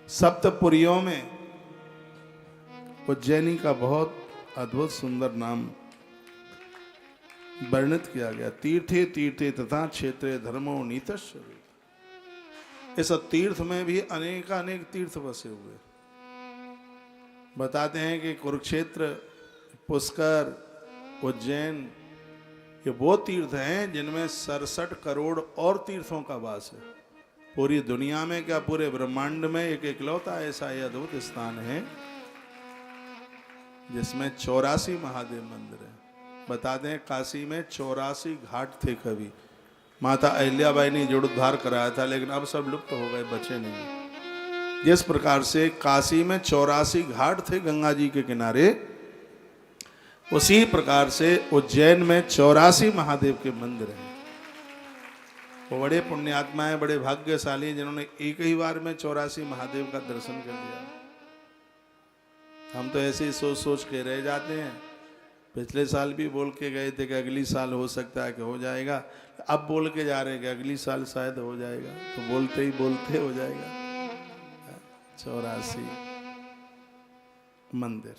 सप्तपुरियों में उज्जैनी का बहुत अद्भुत सुंदर नाम वर्णित किया गया। तीर्थे तीर्थे तथा क्षेत्रे धर्मो नीतस्य। इस तीर्थ में भी अनेक तीर्थ बसे हुए। बताते हैं कि कुरुक्षेत्र, पुष्कर, उज्जैन ये वो तीर्थ हैं जिनमें 67 करोड़ और तीर्थों का वास है। पूरी दुनिया में क्या पूरे ब्रह्मांड में एक इकलौता ऐसा ये अद्भुत स्थान है जिसमें 84 महादेव मंदिर है। बताते हैं काशी में 84 घाट थे कभी। माता अहिल्याबाई ने जीर्णोद्धार कराया था, लेकिन अब सब लुप्त हो गए, बचे नहीं। जिस प्रकार से काशी में 84 घाट थे गंगा जी के किनारे, उसी प्रकार से उज्जैन में 84 महादेव के मंदिर हैं। वो बड़े पुण्यात्मा हैं, बड़े भाग्यशाली हैं जिन्होंने एक ही बार में 84 महादेव का दर्शन कर लिया। हम तो ऐसे ही सोच सोच के रह जाते हैं। पिछले साल भी बोल के गए थे कि अगली साल हो सकता है कि हो जाएगा। अब बोल के जा रहे हैं कि अगली साल शायद हो जाएगा। तो बोलते ही बोलते हो जाएगा। 84 मंदिर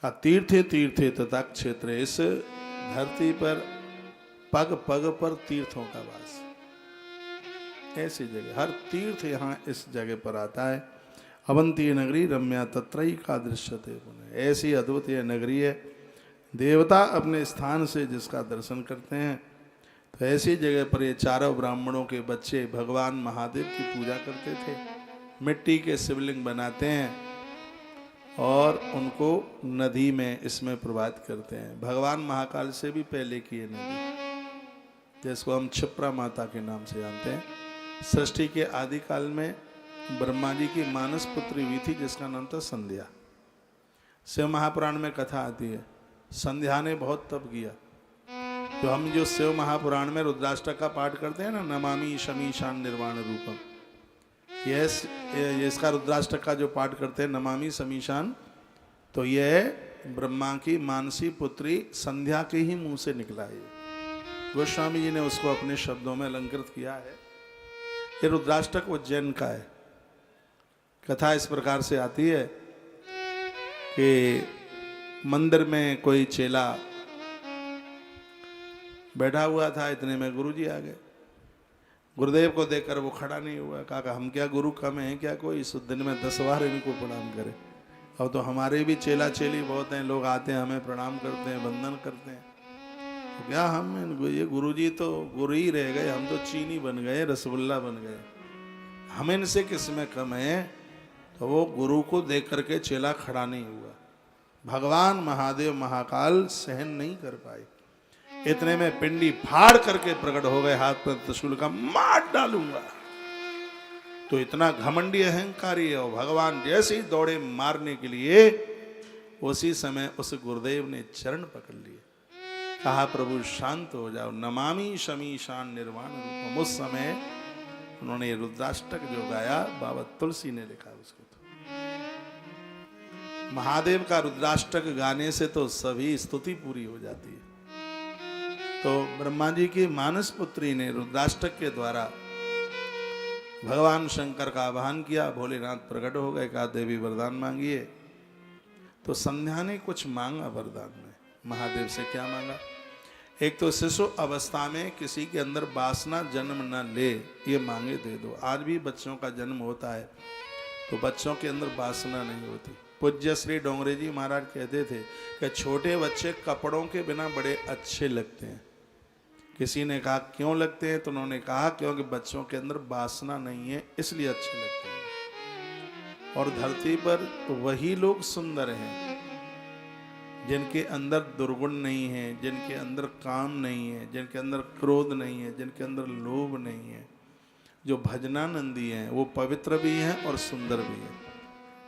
का तीर्थे तीर्थे तथा क्षेत्र। इस धरती पर पग पग पर तीर्थों का वास। ऐसी जगह हर तीर्थ यहाँ इस जगह पर आता है। अवंती नगरी रम्या तत्रई का दृश्यते पुनः। ऐसी अद्भुत यह नगरी है, देवता अपने स्थान से जिसका दर्शन करते हैं। तो ऐसी जगह पर ये चारों ब्राह्मणों के बच्चे भगवान महादेव की पूजा करते थे। मिट्टी के शिवलिंग बनाते हैं और उनको नदी में इसमें प्रवाहित करते हैं। भगवान महाकाल से भी पहले की ये नदी, जिसको हम क्षिप्रा माता के नाम से जानते हैं। सृष्टि के आदि काल में ब्रह्मा जी की मानस पुत्री हुई थी जिसका नाम था संध्या। शिव महापुराण में कथा आती है, संध्या ने बहुत तप किया। तो हम जो शिव महापुराण में रुद्राष्टक का पाठ करते हैं ना, नमामि शमीशान निर्वाण रूपम, ये इसका रुद्राष्टक का जो पाठ करते हैं नमामि शमीशान, तो यह ब्रह्मा की मानसी पुत्री संध्या के ही मुंह से निकला है। गोस्वामी जी ने उसको अपने शब्दों में अलंकृत किया है। ये रुद्राष्टक उज्जैन का है। कथा इस प्रकार से आती है कि मंदिर में कोई चेला बैठा हुआ था, इतने में गुरुजी आ गए। गुरुदेव को देखकर वो खड़ा नहीं हुआ। कहा हम क्या गुरु कम हैं क्या, कोई इस दिन में 10 बार इनको प्रणाम करे। अब तो हमारे भी चेला चेली बहुत हैं, लोग आते हैं हमें प्रणाम करते हैं, वंदन करते हैं। तो क्या हम ये गुरुजी तो गुरु ही रह गए, हम तो चीनी बन गए, रसगुल्ला बन गए, हम इनसे किस में कम है। तो वो गुरु को देख करके चेला खड़ा नहीं हुआ। भगवान महादेव महाकाल सहन नहीं कर पाए। इतने में पिंडी फाड़ करके प्रकट हो गए, हाथ पर त्रिशूल का, मार डालूंगा। तो इतना घमंडी अहंकारी है। और भगवान जैसे ही दौड़े मारने के लिए, उसी समय उस गुरुदेव ने चरण पकड़ लिए। कहा प्रभु शांत हो जाओ, नमामि शमीशान निर्वाण रूपम। उस समय उन्होंने रुद्राष्टक जो गाया, बाबा तुलसी ने लिखा उसको। महादेव का रुद्राष्टक गाने से तो सभी स्तुति पूरी हो जाती है। तो ब्रह्मा जी की मानस पुत्री ने रुद्राष्टक के द्वारा भगवान शंकर का आह्वान किया। भोलेनाथ प्रकट हो गए, कहा देवी वरदान मांगिए। तो संध्या ने कुछ मांगा वरदान में। महादेव से क्या मांगा? एक तो शिशु अवस्था में किसी के अंदर वासना जन्म न ले, ये मांगे दे दो। आज भी बच्चों का जन्म होता है तो बच्चों के अंदर वासना नहीं होती। पूज्य श्री डोंगरे जी महाराज कहते थे कि छोटे बच्चे कपड़ों के बिना बड़े अच्छे लगते हैं। किसी ने कहा क्यों लगते हैं, तो उन्होंने कहा क्योंकि बच्चों के अंदर वासना नहीं है, इसलिए अच्छे लगते हैं। और धरती पर तो वही लोग सुंदर हैं जिनके अंदर दुर्गुण नहीं है, जिनके अंदर काम नहीं है, जिनके अंदर क्रोध नहीं है, जिनके अंदर लोभ नहीं है। जो भजनानंदी हैं वो पवित्र भी हैं और सुंदर भी हैं।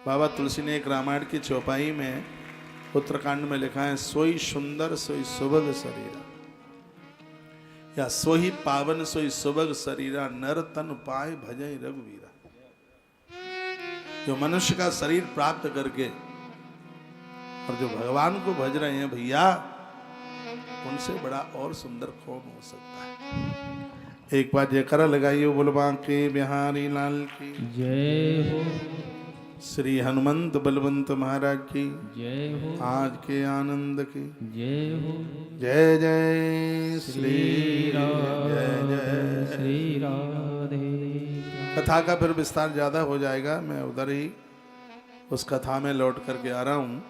बाबा तुलसी ने एक रामायण की चौपाई में उत्तरकांड में लिखा है, सोई सुंदर सोई सुभग शरीरा, या सोही पावन सोई सुभग शरीरा, नर तन पाए भजई रघुवीरा। जो मनुष्य का शरीर प्राप्त करके और जो भगवान को भज रहे हैं भैया, उनसे बड़ा और सुंदर कौन हो सकता है। एक बार जयकारा लगाइए, बोल बांके बिहारी लाल की जय हो। श्री हनुमंत बलवंत महाराज की जय हो। आज के आनंद की जय हो। जय जय श्री राधे, जय जय श्री राधे। कथा का फिर विस्तार ज्यादा हो जाएगा। मैं उधर ही उस कथा में लौट करके आ रहा हूँ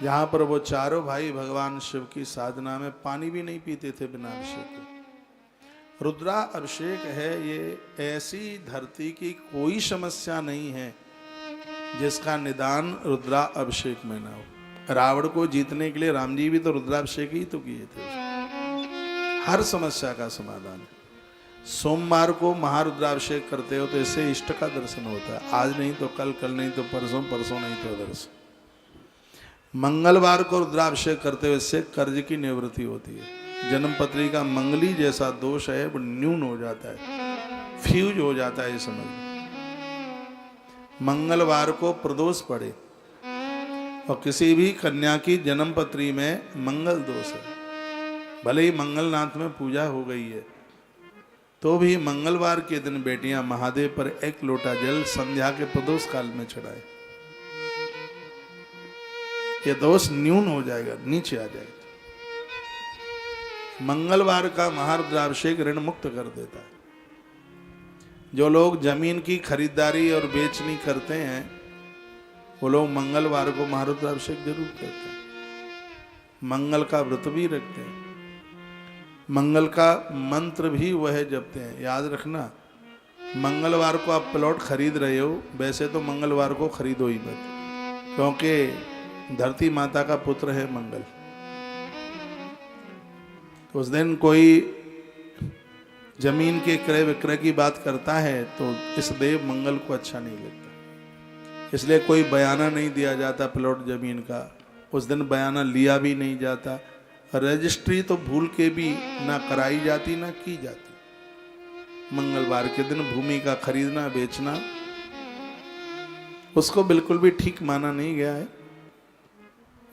जहाँ पर वो चारों भाई भगवान शिव की साधना में पानी भी नहीं पीते थे बिना अभिषेक के। रुद्रा अभिषेक है, ये ऐसी धरती की कोई समस्या नहीं है जिसका निदान रुद्रा अभिषेक में ना हो। रावण को जीतने के लिए राम जी भी तो रुद्राभिषेक ही तो किए थे। हर समस्या का समाधान है। सोमवार को महारुद्राभिषेक करते हो तो इससे इष्ट का दर्शन होता है। आज नहीं तो कल, कल नहीं तो परसों, परसों नहीं तो दर्शन। मंगलवार को रुद्राभिषेक करते हुए इससे कर्ज की निवृत्ति होती है। जन्म पत्री का मंगली जैसा दोष है वो न्यून हो जाता है, फ्यूज हो जाता है। ये समझ। मंगलवार को प्रदोष पड़े और किसी भी कन्या की जन्म पत्री में मंगल दोष है, भले ही मंगलनाथ में पूजा हो गई है तो भी मंगलवार के दिन बेटियां महादेव पर एक लोटा जल संध्या के प्रदोष काल में चढ़ाए। ये दोष न्यून हो जाएगा, नीचे आ जाएगा। मंगलवार का महारुद्राभिषेक ऋण मुक्त कर देता है। जो लोग जमीन की खरीदारी और बेचनी करते हैं वो लोग मंगलवार को महारुद्राभिषेक जरूर करते हैं। मंगल का व्रत भी रखते हैं, मंगल का मंत्र भी वह जपते हैं। याद रखना, मंगलवार को आप प्लॉट खरीद रहे हो, वैसे तो मंगलवार को खरीदो ही मत, क्योंकि धरती माता का पुत्र है मंगल। तो उस दिन कोई जमीन के क्रय विक्रय की बात करता है तो इस देव मंगल को अच्छा नहीं लगता, इसलिए कोई बयाना नहीं दिया जाता प्लॉट जमीन का। उस दिन बयाना लिया भी नहीं जाता। रजिस्ट्री तो भूल के भी ना कराई जाती ना की जाती। मंगलवार के दिन भूमि का खरीदना बेचना उसको बिल्कुल भी ठीक माना नहीं गया है,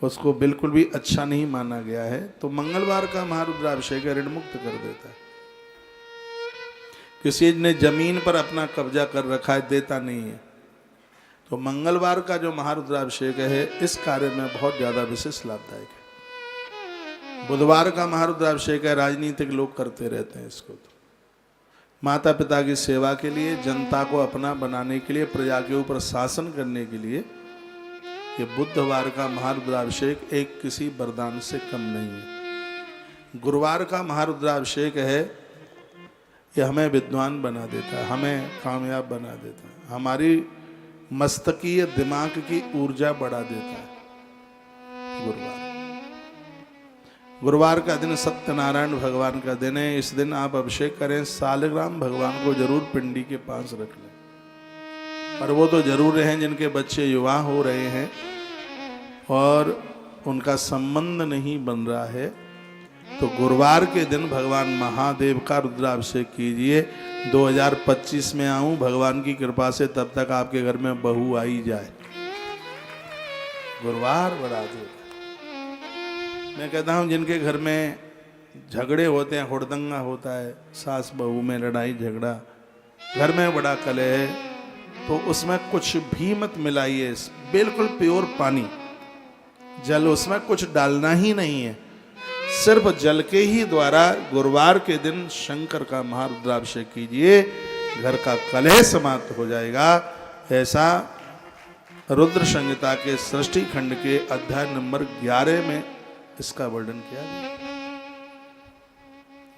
उसको बिल्कुल भी अच्छा नहीं माना गया है। तो मंगलवार का महारुद्राभिषेक ऋण मुक्त कर देता है। किसी ने जमीन पर अपना कब्जा कर रखा है, देता नहीं है, तो मंगलवार का जो महारुद्राभिषेक है इस कार्य में बहुत ज्यादा विशेष लाभदायक है। बुधवार का महारुद्राभिषेक है, राजनीतिक लोग करते रहते हैं इसको। तो माता पिता की सेवा के लिए, जनता को अपना बनाने के लिए, प्रजा के ऊपर शासन करने के लिए ये बुधवार का महारुद्राभिषेक एक किसी वरदान से कम नहीं है। गुरुवार का महारुद्राभिषेक है, ये हमें विद्वान बना देता है, हमें कामयाब बना देता है, हमारी मस्तकीय दिमाग की ऊर्जा बढ़ा देता है। गुरुवार का दिन सत्यनारायण भगवान का दिन है। इस दिन आप अभिषेक करें, सालग्राम भगवान को जरूर पिंडी के पास रख लें। पर वो तो जरूर हैं जिनके बच्चे युवा हो रहे हैं और उनका संबंध नहीं बन रहा है, तो गुरुवार के दिन भगवान महादेव का रुद्राभिषेक कीजिए। 2025 में आऊं भगवान की कृपा से, तब तक आपके घर में बहू आई जाए। गुरुवार बड़ा देव। मैं कहता हूं जिनके घर में झगड़े होते हैं, हुड़दंगा होता है, सास बहू में लड़ाई झगड़ा, घर में बड़ा कलह है, तो उसमें कुछ भी मत मिलाइए। बिल्कुल प्योर पानी, जल, उसमें कुछ डालना ही नहीं है। सिर्फ जल के ही द्वारा गुरुवार के दिन शंकर का महारुद्राभिषेक कीजिए, घर का कलह समाप्त हो जाएगा। ऐसा रुद्र संहिता के सृष्टि खंड के अध्याय नंबर 11 में इसका वर्णन किया गया।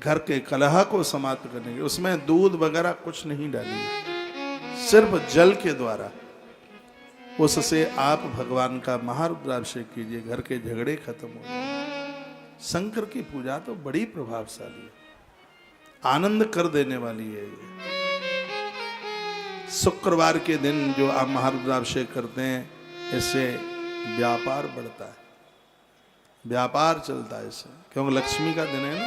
घर के कलह को समाप्त करने के, उसमें दूध वगैरह कुछ नहीं डालिए, सिर्फ जल के द्वारा उससे आप भगवान का महारुद्राभिषेक कीजिए, घर के झगड़े खत्म हो जाए। शंकर की पूजा तो बड़ी प्रभावशाली है, आनंद कर देने वाली है ये। शुक्रवार के दिन जो आप महारुद्राभिषेक करते हैं, इससे व्यापार बढ़ता है, व्यापार चलता है इससे, क्योंकि लक्ष्मी का दिन है ना,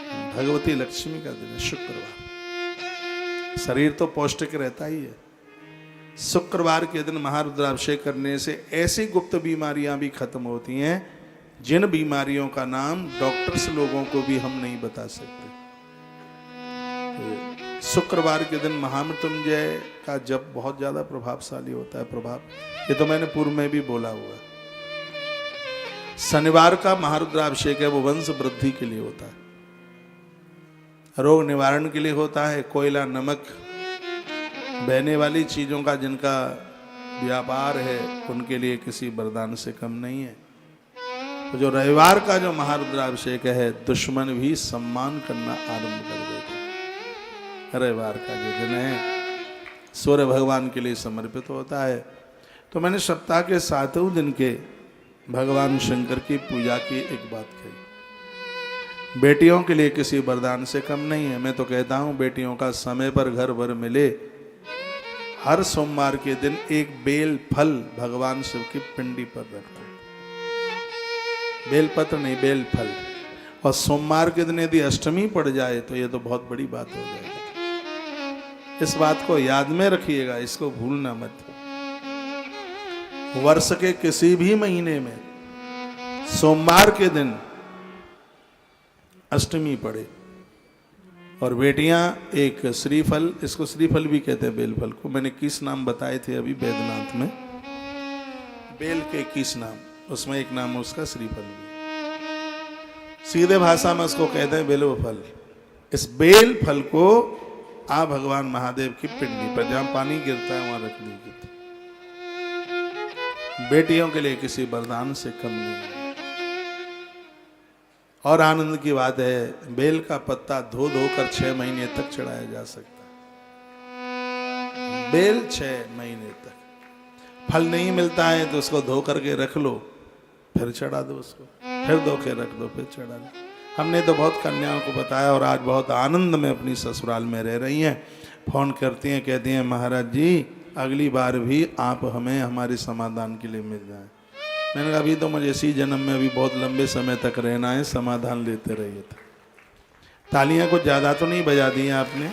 वो भगवती लक्ष्मी का दिन है शुक्रवार। शरीर तो पौष्टिक रहता ही है। शुक्रवार के दिन महारुद्राभिषेक करने से ऐसी गुप्त बीमारियां भी खत्म होती हैं जिन बीमारियों का नाम डॉक्टर्स लोगों को भी हम नहीं बता सकते। शुक्रवार के दिन महामृत्युंजय का जप बहुत ज्यादा प्रभावशाली होता है। प्रभाव ये तो मैंने पूर्व में भी बोला हुआ। शनिवार का महारुद्राभिषेक है, वो वंश वृद्धि के लिए होता है, रोग निवारण के लिए होता है। कोयला, नमक, बहने वाली चीजों का जिनका व्यापार है उनके लिए किसी वरदान से कम नहीं है। तो जो रविवार का जो महारुद्राभिषेक है, दुश्मन भी सम्मान करना आरंभ कर देते हैं। रविवार का जो दिन है सूर्य भगवान के लिए समर्पित होता है। तो मैंने सप्ताह के 7वें दिन के भगवान शंकर की पूजा की एक बात कही। बेटियों के लिए किसी वरदान से कम नहीं है। मैं तो कहता हूं बेटियों का समय पर घर भर मिले। हर सोमवार के दिन एक बेल फल भगवान शिव की पिंडी पर रख दो। बेल पत्र नहीं, बेल फल। और सोमवार के दिन यदि अष्टमी पड़ जाए तो ये तो बहुत बड़ी बात हो जाएगी। इस बात को याद में रखिएगा, इसको भूलना मत। वर्ष के किसी भी महीने में सोमवार के दिन अष्टमी पड़े और बेटियां एक श्रीफल, इसको श्रीफल भी कहते हैं बेलफल को, मैंने 21 नाम बताए थे अभी बैद्यनाथ में, बेल के 21 नाम, उसमें एक नाम उसका श्रीफल भी। सीधे भाषा में उसको कहते हैं बेलो फल। इस बेल फल को आप भगवान महादेव की पिंडी पर, जहां पानी गिरता है वहां रख दीजिए। बेटियों के लिए किसी वरदान से कम नहीं है। और आनंद की बात है, बेल का पत्ता धो धो कर 6 महीने तक चढ़ाया जा सकता है। बेल 6 महीने तक। फल नहीं मिलता है तो उसको धो करके रख लो, फिर चढ़ा दो उसको, फिर धो के रख दो, फिर चढ़ा दो। हमने तो बहुत कन्याओं को बताया और आज बहुत आनंद में अपनी ससुराल में रह रही हैं। फोन करती हैं, कहती हैं महाराज जी अगली बार भी आप हमें हमारे समाधान के लिए मिल जाएं। मैंने कहा अभी तो मुझे इसी जन्म में अभी बहुत लंबे समय तक रहना है, समाधान लेते रहिए। तालियां कुछ ज्यादा तो नहीं बजा दी आपने?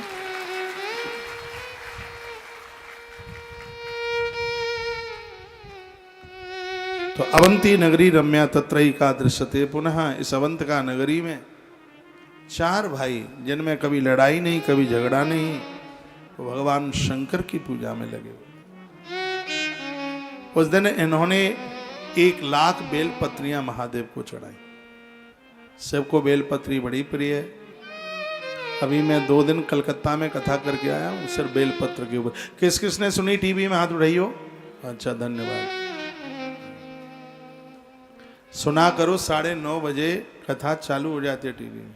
तो अवंती नगरी रम्या तत्रई का दृश्यते पुनः। इस अवंत का नगरी में 4 भाई जिनमें कभी लड़ाई नहीं, कभी झगड़ा नहीं, तो भगवान शंकर की पूजा में लगे। उस दिन इन्होंने 1,00,000 बेलपत्रियां महादेव को चढ़ाई। सबको बेलपत्री बड़ी प्रिय है। अभी मैं 2 दिन कलकत्ता में कथा करके आया हूं सिर्फ बेलपत्र के ऊपर। किस किसने सुनी टीवी में? हाथ उठाइयो। अच्छा, धन्यवाद। सुना करो, 9:30 बजे कथा चालू हो जाती है टीवी में।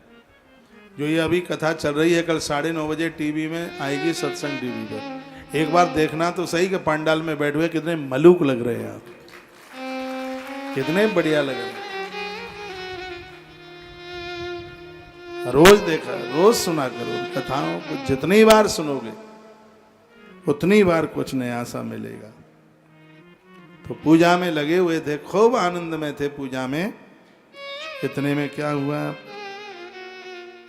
जो ये अभी कथा चल रही है, कल 9:30 बजे टीवी में आएगी, सत्संग टीवी पर। एक बार देखना तो सही कि पंडाल में बैठे हुए कितने मलूक लग रहे हैं आप, कितने बढ़िया लग रहे हैं। रोज देखा, रोज सुना करो कथाओं को। जितनी बार सुनोगे उतनी बार कुछ नया सा मिलेगा। तो पूजा में लगे हुए थे, खूब आनंद में थे पूजा में। इतने में क्या हुआ,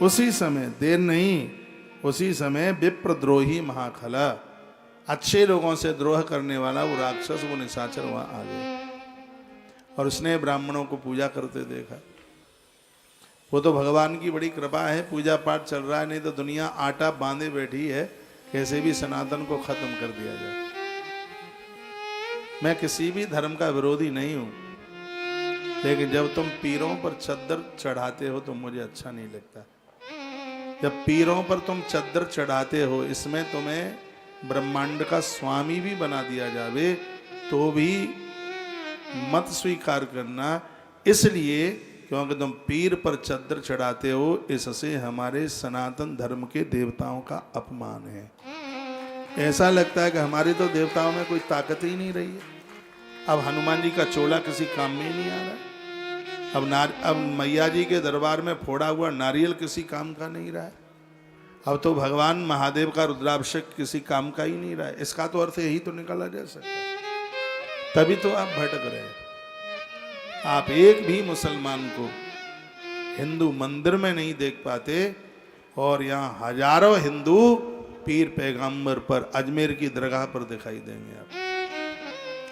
उसी समय, देर नहीं, उसी समय विप्रद्रोही महाखला, अच्छे लोगों से द्रोह करने वाला वो राक्षस, वो निशाचर वहां आ गया और उसने ब्राह्मणों को पूजा करते देखा। वो तो भगवान की बड़ी कृपा है, पूजा पाठ चल रहा है, नहीं तो दुनिया आटा बांधे बैठी है कैसे भी सनातन को खत्म कर दिया जाए। मैं किसी भी धर्म का विरोधी नहीं हूं, लेकिन जब तुम पीरों पर चद्दर चढ़ाते हो तो मुझे अच्छा नहीं लगता। जब पीरों पर तुम चद्दर चढ़ाते हो, इसमें तुम्हें ब्रह्मांड का स्वामी भी बना दिया जावे तो भी मत स्वीकार करना। इसलिए क्योंकि तुम पीर पर चद्दर चढ़ाते हो, इससे हमारे सनातन धर्म के देवताओं का अपमान है। ऐसा लगता है कि हमारे तो देवताओं में कोई ताकत ही नहीं रही है। अब हनुमान जी का चोला किसी काम में ही नहीं आ रहा है। अब मैया जी के दरबार में फोड़ा हुआ नारियल किसी काम का नहीं रहा है। अब तो भगवान महादेव का रुद्राभिषेक किसी काम का ही नहीं रहा है। इसका तो अर्थ यही तो निकाला जा सकता है। तभी तो आप भटक रहे हैं। आप एक भी मुसलमान को हिंदू मंदिर में नहीं देख पाते और यहाँ हजारों हिंदू पीर पैगंबर पर, अजमेर की दरगाह पर दिखाई देंगे आप,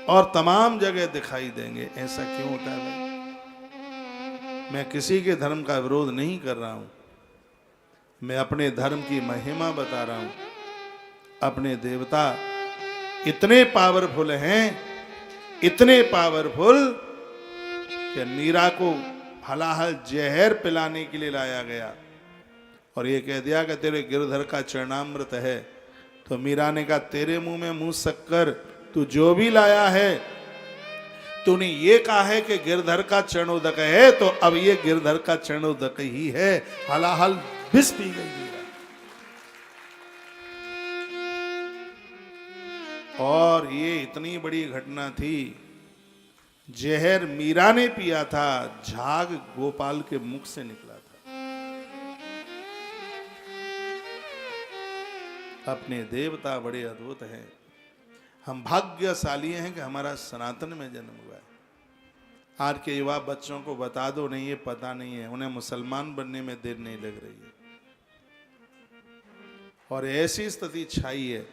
और तमाम जगह दिखाई देंगे। ऐसा क्यों होता है भाई? मैं किसी के धर्म का विरोध नहीं कर रहा हूं, मैं अपने धर्म की महिमा बता रहा हूं। अपने देवता इतने पावरफुल हैं, इतने पावरफुल कि मीरा को हलाहल जहर पिलाने के लिए लाया गया और ये कह दिया कि तेरे गिरधर का चरणामृत है। तो मीरा ने कहा तेरे मुंह में मुंह शक्कर, तू जो भी लाया है, तूने ये कहा है कि गिरधर का चरणोदक है, तो अब ये गिरधर का चरणोदक ही है। हलाहल विष पी गई मीरा। और ये इतनी बड़ी घटना थी, जहर मीरा ने पिया था, झाग गोपाल के मुख से निकला था। अपने देवता बड़े अद्भुत हैं। हम भाग्यशाली हैं कि हमारा सनातन में जन्म हुआ है। आज के युवा बच्चों को बता दो, नहीं ये पता नहीं है, उन्हें मुसलमान बनने में देर नहीं लग रही है। और ऐसी स्थिति छाई है,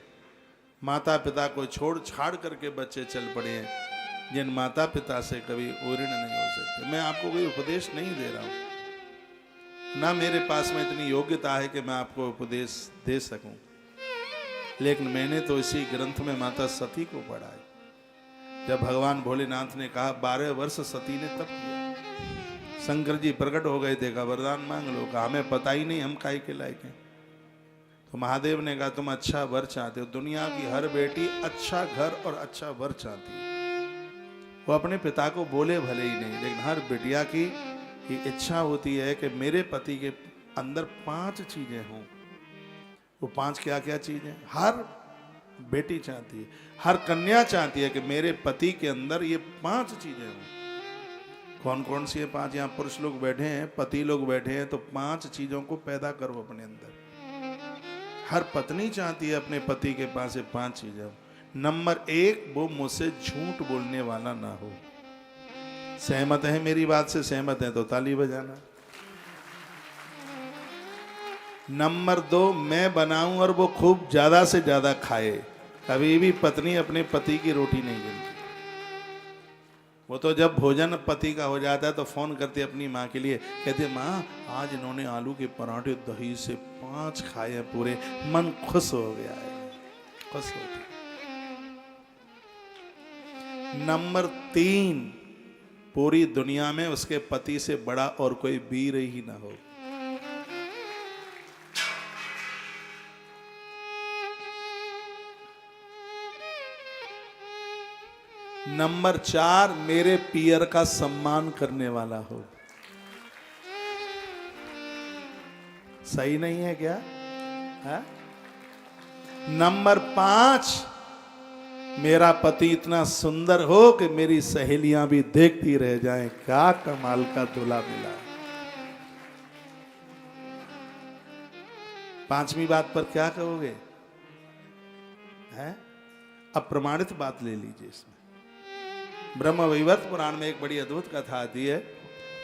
माता पिता को छोड़ छाड़ करके बच्चे चल पड़े हैं, जिन माता पिता से कभी ऋण नहीं हो सकते। मैं आपको कोई उपदेश नहीं दे रहा हूं, ना मेरे पास में इतनी योग्यता है कि मैं आपको उपदेश दे सकूं, लेकिन मैंने तो इसी ग्रंथ में माता सती को पढ़ा है। जब भगवान भोलेनाथ ने कहा 12 वर्ष सती ने तप किया, शंकर जी प्रकट हो गए, देखा वरदान मांग लो, कहा हमें पता ही नहीं हम काहे के लायक हैं। तो महादेव ने कहा तुम अच्छा वर चाहते हो, दुनिया की हर बेटी अच्छा घर और अच्छा वर चाहती है। वो अपने पिता को बोले भले ही नहीं, लेकिन हर बिटिया की इच्छा होती है कि मेरे पति के अंदर 5 चीजें हों। वो 5 क्या क्या चीजें हर बेटी चाहती है, हर कन्या चाहती है कि मेरे पति के अंदर ये 5 चीजें हों। कौन कौन सी है 5? यहाँ पुरुष लोग बैठे हैं, पति लोग बैठे हैं, तो 5 चीजों को पैदा करो अपने अंदर। हर पत्नी चाहती है अपने पति के पास से 5 चीजें हो। नंबर 1, वो मुझसे झूठ बोलने वाला ना हो। सहमत है मेरी बात से? सहमत है तो ताली बजाना। नंबर 2, मैं बनाऊं और वो खूब ज्यादा से ज्यादा खाए। कभी भी पत्नी अपने पति की रोटी नहीं गिनती। वो तो जब भोजन पति का हो जाता है तो फोन करती है अपनी माँ के लिए, कहती है माँ आज इन्होंने आलू के पराठे दही से 5 खाए हैं पूरे, मन खुश हो गया है। खुश होती। नंबर 3, पूरी दुनिया में उसके पति से बड़ा और कोई वीर ही ना हो। नंबर 4, मेरे पियर का सम्मान करने वाला हो। सही नहीं है क्या? है? नंबर 5, मेरा पति इतना सुंदर हो कि मेरी सहेलियां भी देखती रह जाएं, क्या कमाल का दूल्हा मिला। 5वीं बात पर क्या कहोगे? है? अब प्रमाणित बात ले लीजिए इसमें। ब्रह्म वैवर्त पुराण में एक बड़ी अद्भुत कथा आती है।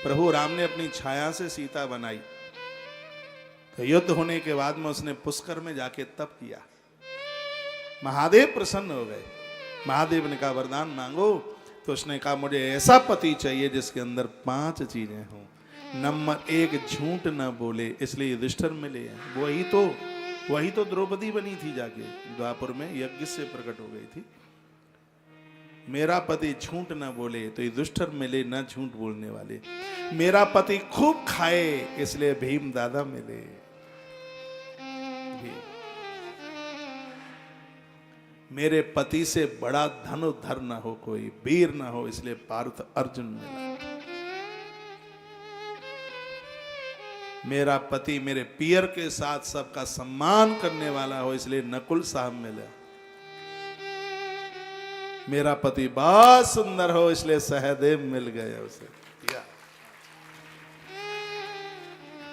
प्रभु राम ने अपनी छाया से सीता बनाई, तो युद्ध होने के बाद में उसने पुष्कर में जाके तप किया। महादेव प्रसन्न हो गए। महादेव ने कहा वरदान मांगो, तो उसने कहा मुझे ऐसा पति चाहिए जिसके अंदर 5 चीजें हों। नंबर 1, झूठ न बोले, इसलिए युधिष्ठिर मिले हैं। वही तो द्रौपदी बनी थी, जाके द्वापर में यज्ञ से प्रकट हो गई थी। मेरा पति झूठ न बोले, तो युधिष्ठिर मिले न झूठ बोलने वाले। मेरा पति खूब खाए, इसलिए भीम दादा मिले। मेरे पति से बड़ा धनुर्धर न हो, कोई वीर न हो, इसलिए पार्थ अर्जुन मिला। मेरा पति मेरे पियर के साथ सबका सम्मान करने वाला हो, इसलिए नकुल साहब मिला। मेरा पति बहुत सुंदर हो, इसलिए सहदेव मिल गए उसे।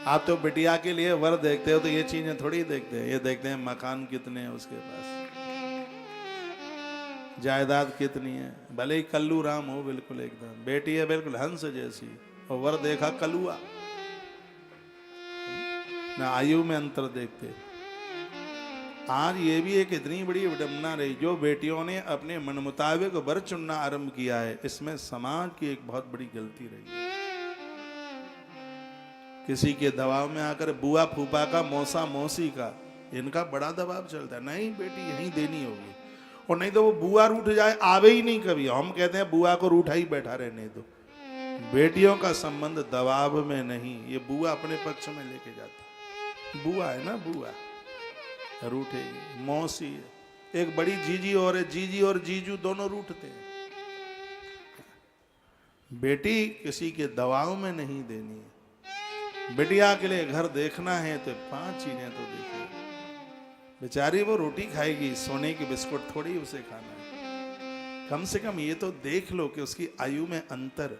आप तो बिटिया के लिए वर देखते हो, तो ये चीजें थोड़ी देखते हैं। ये देखते हैं मकान कितने हैं उसके पास, जायदाद कितनी है। भले ही कल्लू राम हो, बिल्कुल एकदम बेटी है बिल्कुल हंस जैसी, और वर देखा कलुआ। ना आयु में अंतर देखते। आज ये भी एक इतनी बड़ी विडंबना रही, जो बेटियों ने अपने मन मुताबिक वर चुनना आरंभ किया है, इसमें समाज की एक बहुत बड़ी गलती रही। किसी के दबाव में आकर बुआ फूफा का, मौसा मौसी का, इनका बड़ा दबाव चलता है, नहीं बेटी यहीं देनी होगी, और नहीं तो वो बुआ रूठ जाए, आवे ही नहीं कभी। हम कहते हैं बुआ को रूठा ही बैठा रहने दो। बेटियों का संबंध दबाव में नहीं, ये बुआ अपने पक्ष में लेके जाती। बुआ है ना, बुआ रूठेगी। मौसी है, एक बड़ी जीजी और है, जीजी और जीजू दोनों रूठते हैं। बेटी किसी के दबाव में नहीं देनी है। बेटिया के लिए घर देखना है तो 5 चीजें तो देखिए। बेचारी वो रोटी खाएगी, सोने की बिस्कुट थोड़ी उसे खाना है। कम से कम ये तो देख लो कि उसकी आयु में अंतर,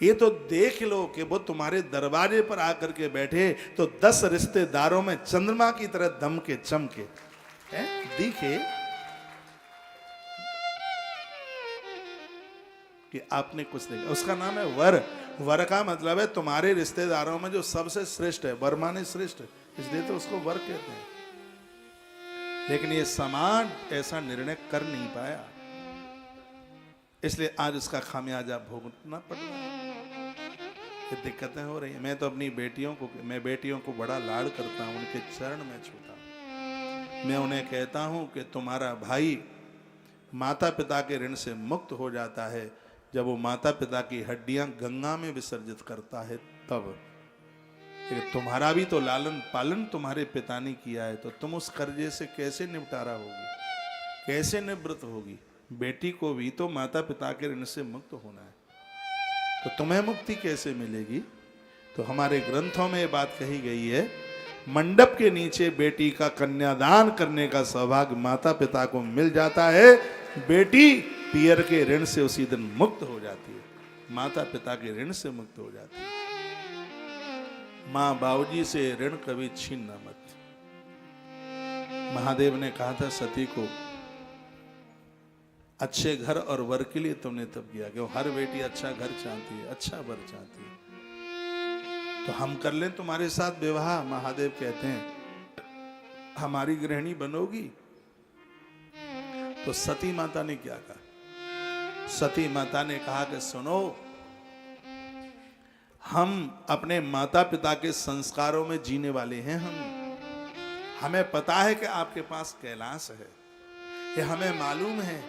ये तो देख लो कि वो तुम्हारे दरवाजे पर आकर के बैठे तो 10 रिश्तेदारों में चंद्रमा की तरह दमके चमके दिखे कि आपने कुछ देखा। उसका नाम है वर। वर का मतलब है तुम्हारे रिश्तेदारों में जो सबसे श्रेष्ठ है। वर माने श्रेष्ठ, इसलिए तो उसको वर कहते हैं। लेकिन ये समाज ऐसा निर्णय कर नहीं पाया, इसलिए आज उसका खामियाजा भोगना पड़ रहा है। ये दिक्कतें हो रही हैं। मैं तो अपनी बेटियों को बड़ा लाड करता हूँ, उनके चरण में छूता हूँ। मैं उन्हें कहता हूँ कि तुम्हारा भाई माता पिता के ऋण से मुक्त हो जाता है जब वो माता पिता की हड्डियां गंगा में विसर्जित करता है तब। तुम्हारा भी तो लालन पालन तुम्हारे पिता ने किया है, तो तुम उस कर्जे से कैसे निपटारा होगी, कैसे निवृत्त होगी। बेटी को भी तो माता पिता के ऋण से मुक्त होना है, तो तुम्हें मुक्ति कैसे मिलेगी। तो हमारे ग्रंथों में ये बात कही गई है, मंडप के नीचे बेटी का कन्यादान करने का सौभाग्य माता पिता को मिल जाता है। बेटी पियर के ऋण से उसी दिन मुक्त हो जाती है, माता पिता के ऋण से मुक्त हो जाती है। माँ बाबूजी से ऋण कभी छीनना मत। महादेव ने कहा था सती को, अच्छे घर और वर के लिए तुमने तब किया, क्यों हर बेटी अच्छा घर चाहती है, अच्छा वर चाहती है। तो हम कर लें तुम्हारे साथ विवाह। महादेव कहते हैं हमारी गृहिणी बनोगी। तो सती माता ने क्या कहा? सती माता ने कहा कि सुनो, हम अपने माता पिता के संस्कारों में जीने वाले हैं। हमें पता है कि आपके पास कैलाश है, ये हमें मालूम है।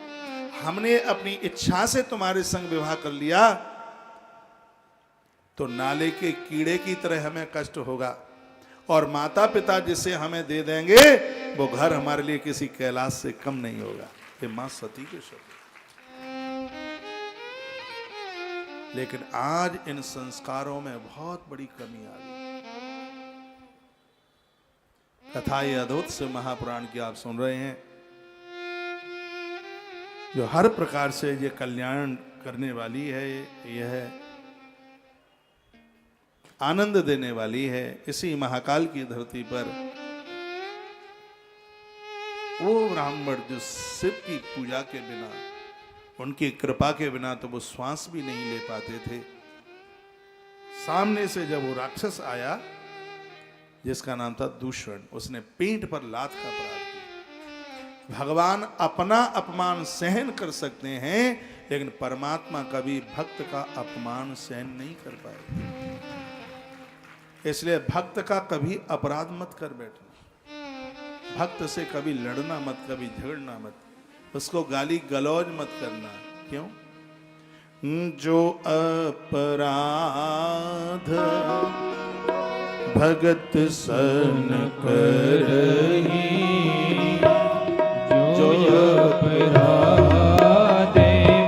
हमने अपनी इच्छा से तुम्हारे संग विवाह कर लिया तो नाले के कीड़े की तरह हमें कष्ट होगा, और माता पिता जिसे हमें दे देंगे वो घर हमारे लिए किसी कैलाश से कम नहीं होगा। ये मां सती के शब्द। लेकिन आज इन संस्कारों में बहुत बड़ी कमी आ गई। कथा ये अद्भुत से महापुराण की आप सुन रहे हैं, जो हर प्रकार से ये कल्याण करने वाली है, यह आनंद देने वाली है। इसी महाकाल की धरती पर वो ब्राह्मण जो शिव की पूजा के बिना, उनकी कृपा के बिना तो वो श्वास भी नहीं ले पाते थे। सामने से जब वो राक्षस आया जिसका नाम था दूषण, उसने पीठ पर लात का प्रहार किया। भगवान अपना अपमान सहन कर सकते हैं, लेकिन परमात्मा कभी भक्त का अपमान सहन नहीं कर पाए। इसलिए भक्त का कभी अपराध मत कर बैठना, भक्त से कभी लड़ना मत, कभी झगड़ना मत, उसको गाली गलौज मत करना। क्यों? जो अपराध भगत सन करही, जो अपराध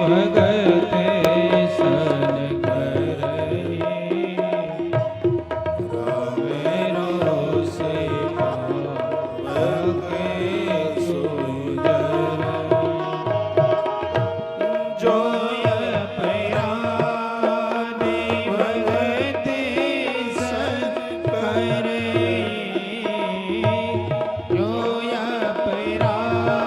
भगत सन करही, रामेरो से पावके सुजन। जो अपराध भगत सन करही, जो अपराध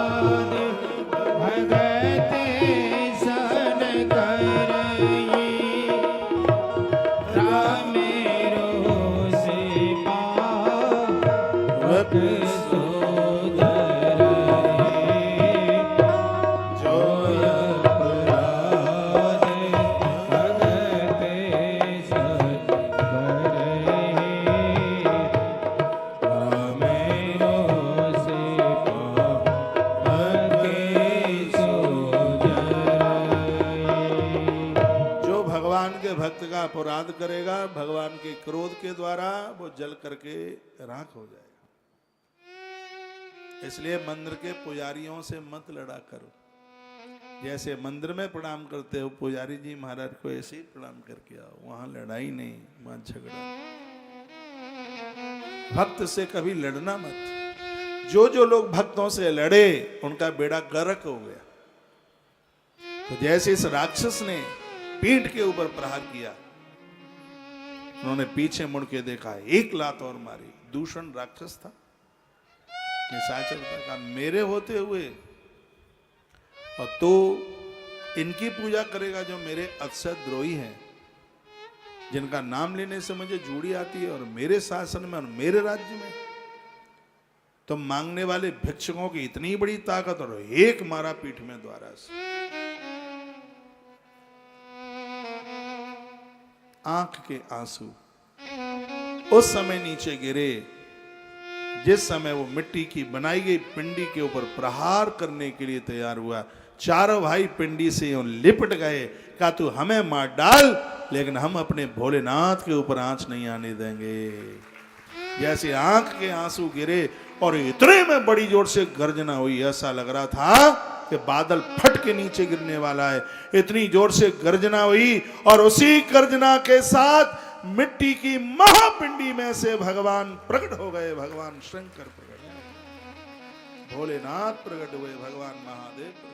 करेगा, अपराध करेगा, भगवान के क्रोध के द्वारा वो जल करके राख हो जाएगा। इसलिए मंदिर के पुजारियों से मत लड़ा करो। जैसे मंदिर में प्रणाम करते हो पुजारी जी महाराज को, ऐसे ही प्रणाम करके आओ। वहां लड़ाई नहीं, वहां झगड़ा। भक्त से कभी लड़ना मत। जो लोग भक्तों से लड़े उनका बेड़ा गर्क हो गया। तो जैसे इस राक्षस ने पीठ के ऊपर प्रहार किया, उन्होंने पीछे मुड़ के देखा, एक लात और मारी। दूषण राक्षस था, निशाचर था। कहा मेरे होते हुए और तो इनकी पूजा करेगा जो मेरे अक्षर द्रोही हैं, जिनका नाम लेने से मुझे जूड़ी आती है, और मेरे शासन में और मेरे राज्य में तो मांगने वाले भिक्षुकों की इतनी बड़ी ताकत, और एक मारा पीठ में द्वारा से। आंख के आंसू उस समय नीचे गिरे जिस समय वो मिट्टी की बनाई गई पिंडी के ऊपर प्रहार करने के लिए तैयार हुआ। चारों भाई पिंडी से यूं लिपट गए। कहा तू हमें मार डाल, लेकिन हम अपने भोलेनाथ के ऊपर आंच नहीं आने देंगे। जैसे आंख के आंसू गिरे और इतने में बड़ी जोर से गर्जना हुई, ऐसा लग रहा था कि बादल फट के नीचे गिरने वाला है। इतनी जोर से गर्जना हुई और उसी गर्जना के साथ मिट्टी की महापिंडी में से भगवान प्रकट हो गए। भगवान शंकर प्रकट हुए, भोलेनाथ प्रकट हुए, भगवान महादेव प्रकट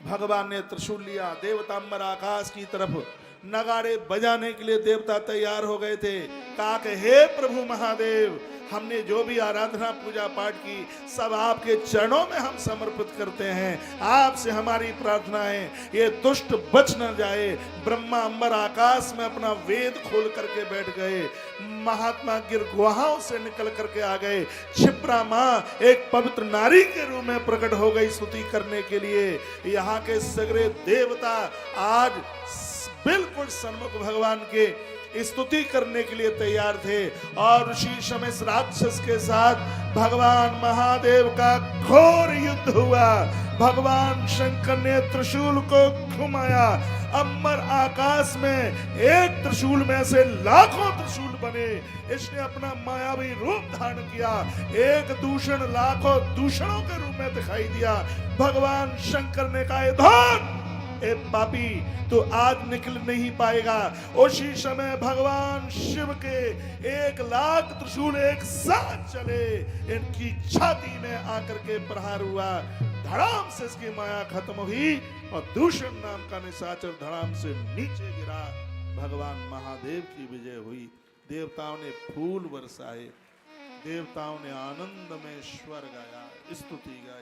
हुए। भगवान ने त्रिशूल लिया, देवतांबर आकाश की तरफ नगाड़े बजाने के लिए देवता तैयार हो गए थे। कहा कि हे प्रभु महादेव, हमने जो भी आराधना पूजा पाठ की सब आपके चरणों में हम समर्पित करते हैं। आपसे हमारी प्रार्थना है ये दुष्ट बच न जाए। ब्रह्मा अंबर आकाश में अपना वेद खोल करके बैठ गए। महात्मा गिर गुहाओं से निकल करके आ गए। क्षिप्रा माँ एक पवित्र नारी के रूप में प्रकट हो गई स्तुति करने के लिए। यहाँ के सगरे देवता आज बिल्कुल सन्मुख भगवान के स्तुति करने के लिए तैयार थे। और उसी समय इस राक्षस के साथ भगवान महादेव का घोर युद्ध हुआ। भगवान शंकर ने त्रिशूल को घुमाया। अंबर आकाश में एक त्रिशूल में से लाखों त्रिशूल बने। इसने अपना मायावी रूप धारण किया। एक दूषण लाखों दूषणों के रूप में दिखाई दिया। भगवान शंकर ने कहा धन ए पापी, तो आज निकल नहीं पाएगा। उसी समय भगवान शिव के 1,00,000 त्रिशूल एक साथ चले। इनकी छाती में आकर के प्रहार हुआ। धड़ाम से इसकी माया खत्म हुई और दूषण नाम का निशाचर धड़ाम से नीचे गिरा। भगवान महादेव की विजय हुई। देवताओं ने फूल बरसाए, देवताओं ने आनंद में स्वर गाया, स्तुति गाई।